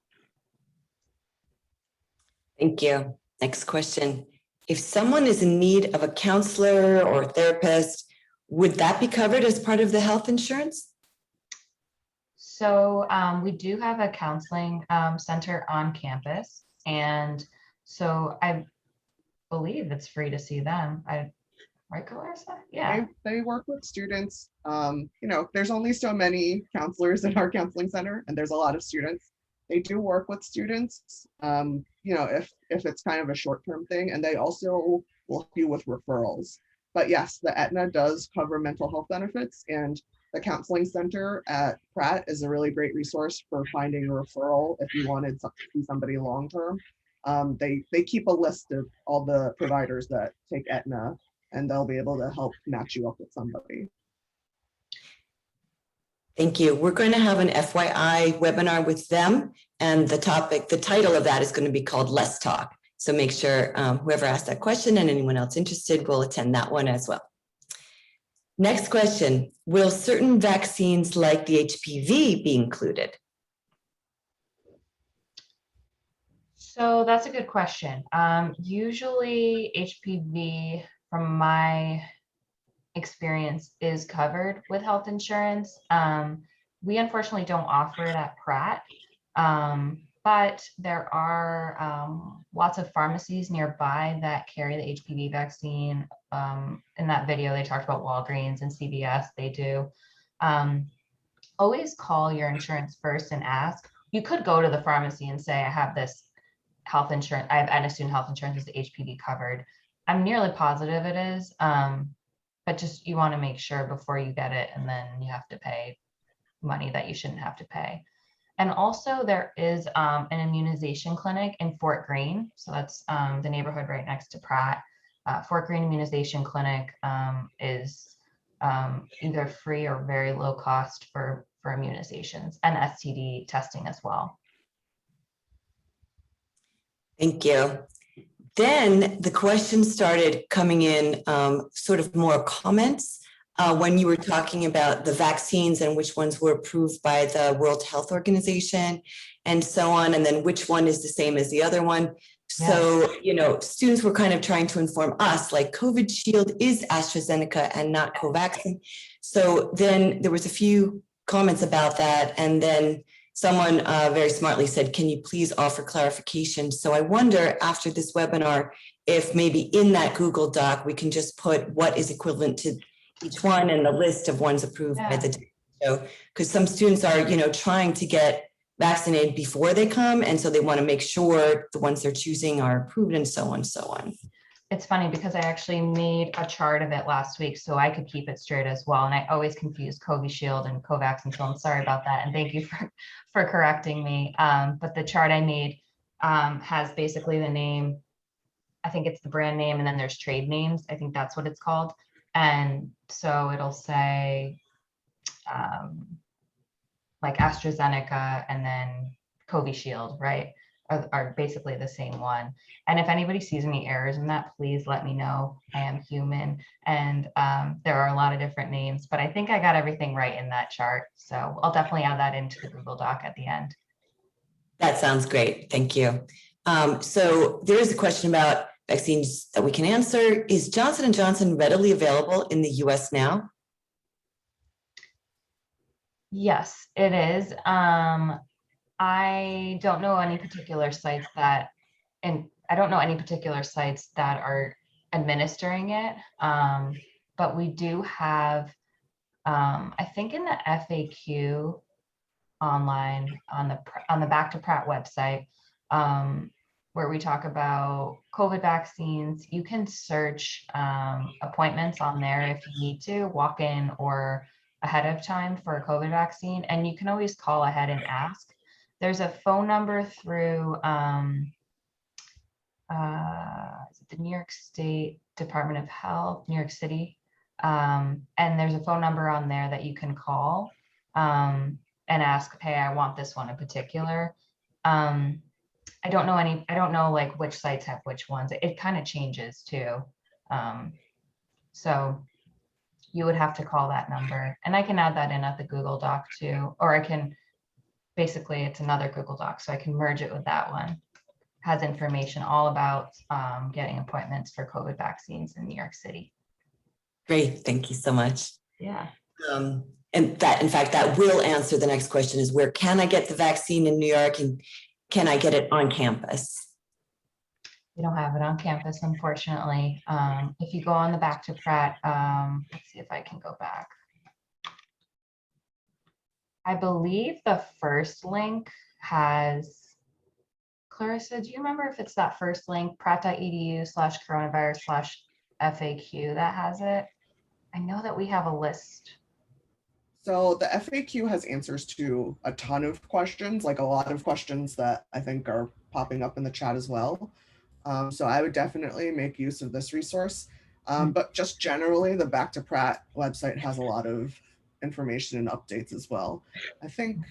Thank you. Next question. If someone is in need of a counselor or a therapist, would that be covered as part of the health insurance? So we do have a counseling center on campus. And so I believe it's free to see them. Right, Clarissa? Yeah. They work with students. There's only so many counselors in our counseling center, and there's a lot of students. They do work with students, if it's kind of a short-term thing, and they also will help you with referrals. But yes, the Aetna does cover mental health benefits, and the counseling center at Pratt is a really great resource for finding a referral if you wanted to see somebody long-term. They keep a list of all the providers that take Aetna, and they'll be able to help match you up with somebody. Thank you. We're going to have an FYI webinar with them, and the title of that is going to be called Let's Talk. So make sure whoever asked that question and anyone else interested will attend that one as well. Next question, will certain vaccines like the HPV be included? So that's a good question. Usually HPV, from my experience, is covered with health insurance. We unfortunately don't offer it at Pratt, but there are lots of pharmacies nearby that carry the HPV vaccine. In that video, they talked about Walgreens and CVS, they do. Always call your insurance first and ask. You could go to the pharmacy and say, I have this health insurance, I have Aetna student health insurance, is the HPV covered? I'm nearly positive it is, but just you want to make sure before you get it, and then you have to pay money that you shouldn't have to pay. And also there is an immunization clinic in Fort Greene. So that's the neighborhood right next to Pratt. Fort Greene Immunization Clinic is either free or very low cost for immunizations and STD testing as well. Thank you. Then the questions started coming in, sort of more comments when you were talking about the vaccines and which ones were approved by the World Health Organization and so on, and then which one is the same as the other one. So, you know, students were kind of trying to inform us, like COVID Shield is AstraZeneca and not Covaxin. So then there was a few comments about that, and then someone very smartly said, can you please offer clarification? So I wonder after this webinar, if maybe in that Google Doc, we can just put what is equivalent to each one and the list of ones approved by the WHO. Because some students are, you know, trying to get vaccinated before they come. And so they want to make sure the ones they're choosing are approved and so on, so on. It's funny because I actually made a chart of it last week so I could keep it straight as well. And I always confuse Covishield and Covaxin, so I'm sorry about that. And thank you for correcting me. But the chart I made has basically the name, I think it's the brand name, and then there's trade names. I think that's what it's called. And so it'll say like AstraZeneca and then Covishield, right? Are basically the same one. And if anybody sees any errors in that, please let me know. I am human, and there are a lot of different names, but I think I got everything right in that chart. So I'll definitely add that into the Google Doc at the end. That sounds great. Thank you. So there is a question about vaccines that we can answer. Is Johnson & Johnson readily available in the US now? Yes, it is. I don't know any particular sites that, and I don't know any particular sites that are administering it. But we do have, I think in the FAQ online on the Back to Pratt website, where we talk about COVID vaccines, you can search appointments on there if you need to, walk in or ahead of time for a COVID vaccine, and you can always call ahead and ask. There's a phone number through the New York State Department of Health, New York City, and there's a phone number on there that you can call and ask, hey, I want this one in particular. I don't know like which sites have which ones. It kind of changes too. So you would have to call that number, and I can add that in at the Google Doc too, or I can, basically it's another Google Doc, so I can merge it with that one. Has information all about getting appointments for COVID vaccines in New York City. Great, thank you so much. Yeah. And that, in fact, that will answer the next question is, where can I get the vaccine in New York, and can I get it on campus? We don't have it on campus, unfortunately. If you go on the Back to Pratt, let's see if I can go back. I believe the first link has, Clarissa, do you remember if it's that first link, pratt.edu/coronavirus/FAQ that has it? I know that we have a list. So the FAQ has answers to a ton of questions, like a lot of questions that I think are popping up in the chat as well. So I would definitely make use of this resource. But just generally, the Back to Pratt website has a lot of information and updates as well. I think,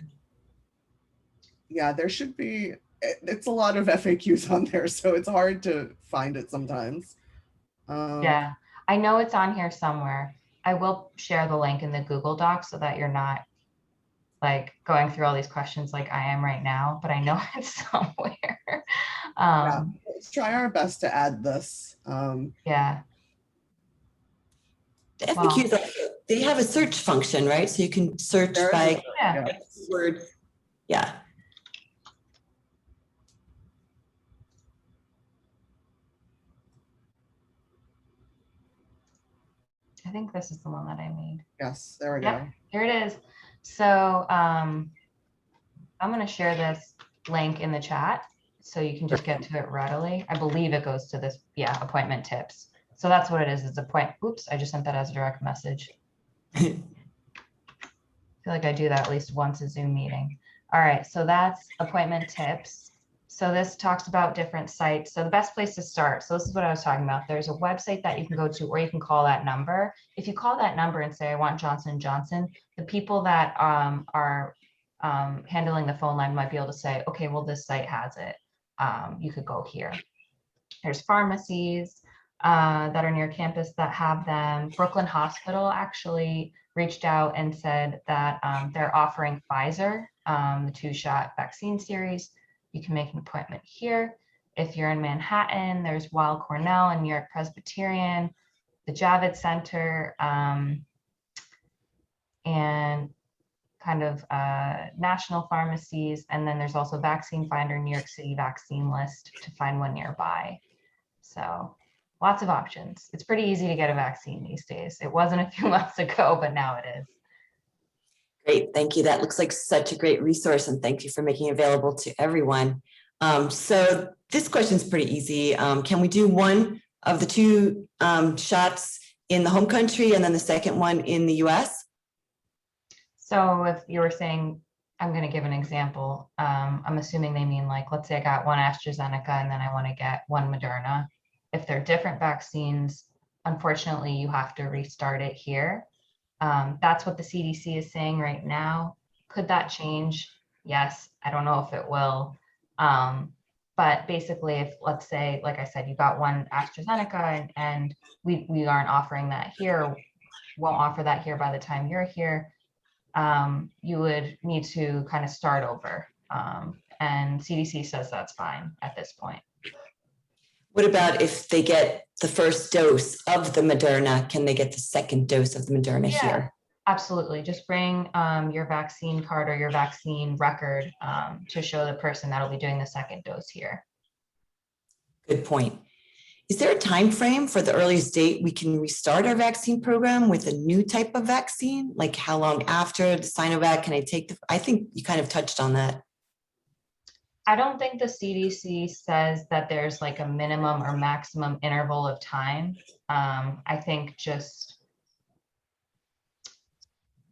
yeah, there should be, it's a lot of FAQs on there, so it's hard to find it sometimes. Yeah, I know it's on here somewhere. I will share the link in the Google Doc so that you're not like going through all these questions like I am right now, but I know it's somewhere. Yeah, let's try our best to add this. Yeah. The FAQs, they have a search function, right? So you can search by word. Yeah. I think this is the one that I made. Yes, there we go. Here it is. So I'm going to share this link in the chat so you can just get to it readily. I believe it goes to this, appointment tips. So that's what it is. It's a point. Oops, I just sent that as a direct message. I feel like I do that at least once a Zoom meeting. All right, so that's appointment tips. So this talks about different sites. So the best place to start. So this is what I was talking about. There's a website that you can go to, or you can call that number. If you call that number and say, I want Johnson & Johnson, the people that are handling the phone line might be able to say, okay, well, this site has it. You could go here. There's pharmacies that are near campus that have them. Brooklyn Hospital actually reached out and said that they're offering Pfizer, the 2-shot vaccine series. You can make an appointment here. If you're in Manhattan, there's Weill Cornell and New York Presbyterian, the Javits Center, and kind of national pharmacies. And then there's also Vaccine Finder, New York City vaccine list to find one nearby. So lots of options. It's pretty easy to get a vaccine these days. It wasn't a few months ago, but now it is. Great, thank you. That looks like such a great resource, and thank you for making it available to everyone. So this question is pretty easy. Can we do one of the 2 shots in the home country and then the second one in the US? So if you were saying, I'm going to give an example. I'm assuming they mean, like, let's say I got 1 AstraZeneca and then I want to get 1 Moderna. If they're different vaccines, unfortunately, you have to restart it here. That's what the CDC is saying right now. Could that change? Yes, I don't know if it will. But basically, if, let's say, like I said, you got 1 AstraZeneca and we aren't offering that here, won't offer that here by the time you're here, you would need to kind of start over. And CDC says that's fine at this point. What about if they get the first dose of the Moderna? Can they get the second dose of the Moderna here? Absolutely. Just bring your vaccine card or your vaccine record to show the person that'll be doing the second dose here. Good point. Is there a time frame for the earliest date we can restart our vaccine program with a new type of vaccine? Like how long after the Sinovac can I take the, I think you kind of touched on that. I don't think the CDC says that there's like a minimum or maximum interval of time. I think just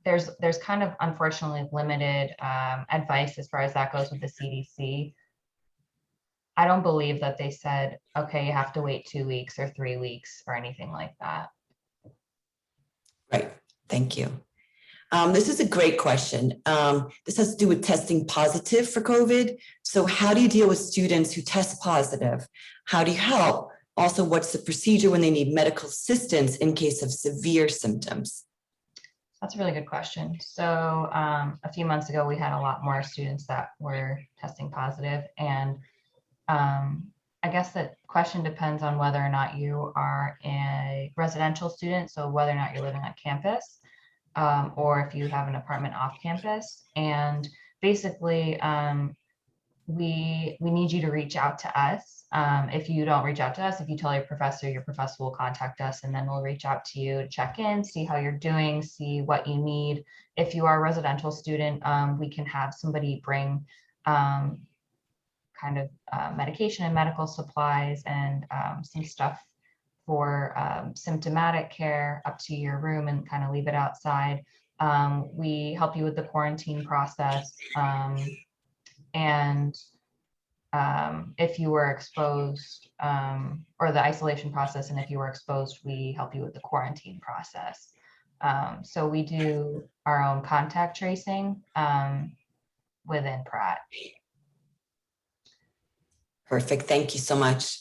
there's kind of unfortunately limited advice as far as that goes with the CDC. I don't believe that they said, okay, you have to wait 2 weeks or 3 weeks or anything like that. Right. Thank you. This is a great question. This has to do with testing positive for COVID. So how do you deal with students who test positive? How do you help? Also, what's the procedure when they need medical assistance in case of severe symptoms? That's a really good question. So a few months ago, we had a lot more students that were testing positive. And I guess that question depends on whether or not you are a residential student, so whether or not you're living on campus. Or if you have an apartment off campus. And basically, we need you to reach out to us. If you don't reach out to us, if you tell your professor will contact us, and then we'll reach out to you to check in, see how you're doing, see what you need. If you are a residential student, we can have somebody bring kind of medication and medical supplies and some stuff for symptomatic care up to your room and kind of leave it outside. We help you with the quarantine process. And if you were exposed, or the isolation process, and if you were exposed, we help you with the quarantine process. So we do our own contact tracing within Pratt. Perfect. Thank you so much.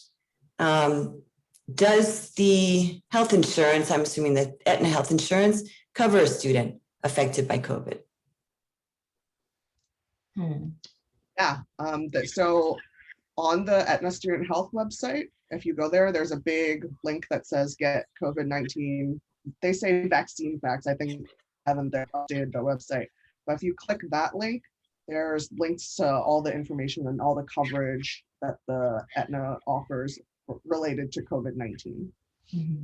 Does the health insurance, I'm assuming that Aetna health insurance, cover a student affected by COVID? Yeah, so on the Aetna Student Health website, if you go there, there's a big link that says get COVID-19. They say vaccine facts. I think I haven't updated the website. But if you click that link, there's links to all the information and all the coverage that the Aetna offers related to COVID-19. Mm-hmm.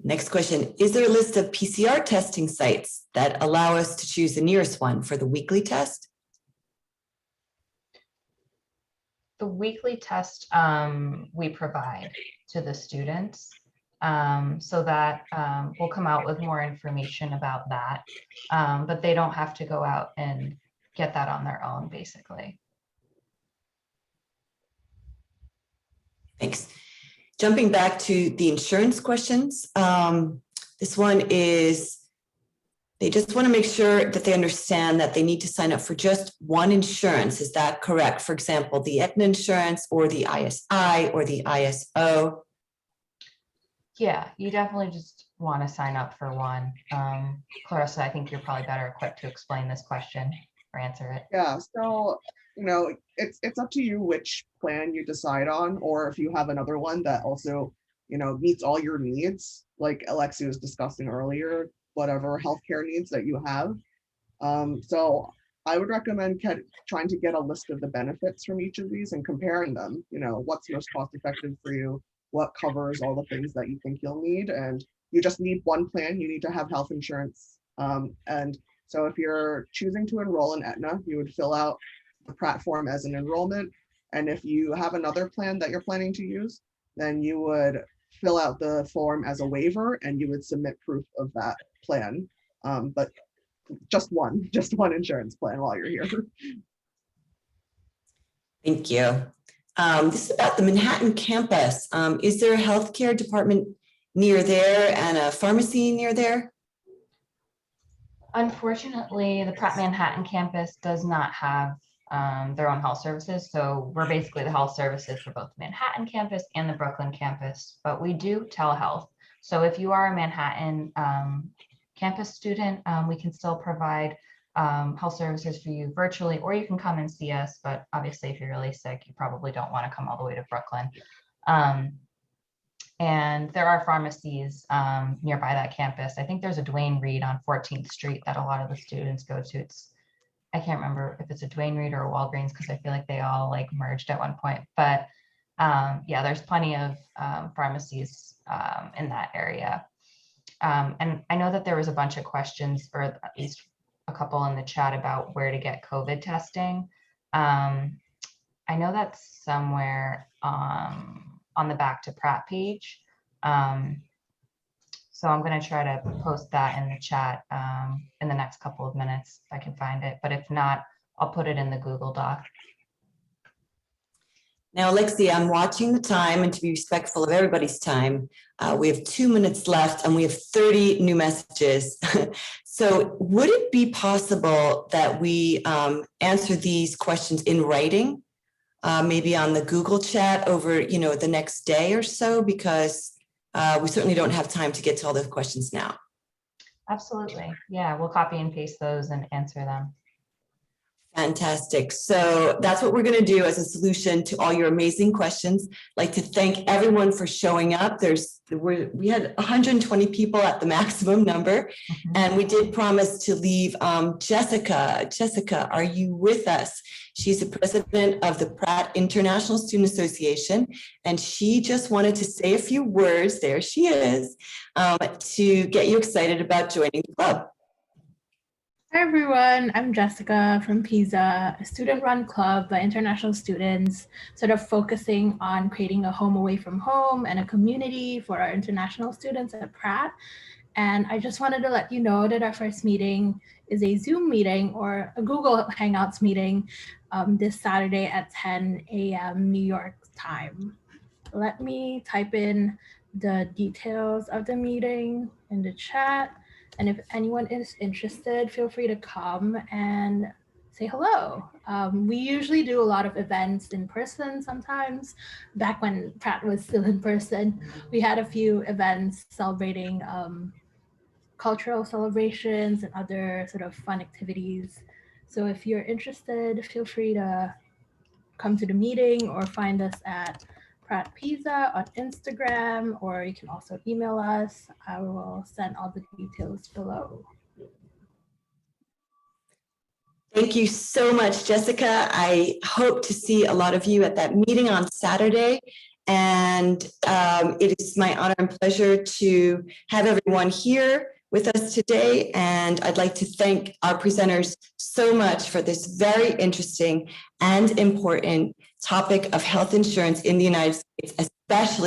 Next question, is there a list of PCR testing sites that allow us to choose the nearest one for the weekly test? The weekly test we provide to the students. So that we'll come out with more information about that. But they don't have to go out and get that on their own, basically. Thanks. Jumping back to the insurance questions. This one is, they just want to make sure that they understand that they need to sign up for just one insurance. Is that correct? For example, the Aetna insurance or the ISI or the ISO? Yeah, you definitely just want to sign up for one. Clarissa, I think you're probably better equipped to explain this question or answer it. Yeah, so, it's up to you which plan you decide on, or if you have another one that also, meets all your needs, like Alexia was discussing earlier, whatever healthcare needs that you have. So I would recommend trying to get a list of the benefits from each of these and comparing them, what's most cost effective for you, what covers all the things that you think you'll need. And you just need one plan. You need to have health insurance. And so if you're choosing to enroll in Aetna, you would fill out the Pratt form as an enrollment. And if you have another plan that you're planning to use, then you would fill out the form as a waiver and you would submit proof of that plan. But just one insurance plan while you're here. Thank you. This is about the Manhattan campus. Is there a healthcare department near there and a pharmacy near there? Unfortunately, the Pratt Manhattan campus does not have their own health services. So we're basically the health services for both the Manhattan campus and the Brooklyn campus, but we do telehealth. So if you are a Manhattan campus student, we can still provide health services for you virtually, or you can come and see us. But obviously, if you're really sick, you probably don't want to come all the way to Brooklyn. And there are pharmacies nearby that campus. I think there's a Duane Reade on 14th Street that a lot of the students go to. I can't remember if it's a Duane Reade or a Walgreens because I feel like they all like merged at one point. But yeah, there's plenty of pharmacies in that area. And I know that there was a bunch of questions, or at least a couple in the chat, about where to get COVID testing. I know that's somewhere on the Back to Pratt page. So I'm going to try to post that in the chat in the next couple of minutes if I can find it. But if not, I'll put it in the Google Doc. Now, Alexia, I'm watching the time, and to be respectful of everybody's time, we have 2 minutes left and we have 30 new messages. So would it be possible that we answer these questions in writing, maybe on the Google chat over, the next day or so, because we certainly don't have time to get to all those questions now. Absolutely. Yeah, we'll copy and paste those and answer them. Fantastic. So that's what we're going to do as a solution to all your amazing questions. I'd like to thank everyone for showing up. We had 120 people at the maximum number, and we did promise to leave Jessica. Jessica, are you with us? She's the president of the Pratt International Student Association, and she just wanted to say a few words, there she is, to get you excited about joining the club. Hi everyone, I'm Jessica from PISA, a student-run club by international students, sort of focusing on creating a home away from home and a community for our international students at Pratt. And I just wanted to let you know that our first meeting is a Zoom meeting or a Google Hangouts meeting this Saturday at 10 a.m. New York time. Let me type in the details of the meeting in the chat. And if anyone is interested, feel free to come and say hello. We usually do a lot of events in person sometimes. Back when Pratt was still in person, we had a few events celebrating cultural celebrations and other sort of fun activities. So if you're interested, feel free to come to the meeting or find us at Pratt PISA on Instagram, or you can also email us. I will send all the details below. Thank you so much, Jessica. I hope to see a lot of you at that meeting on Saturday. And it is my honor and pleasure to have everyone here with us today. And I'd like to thank our presenters so much for this very interesting and important topic of health insurance in the United States, especially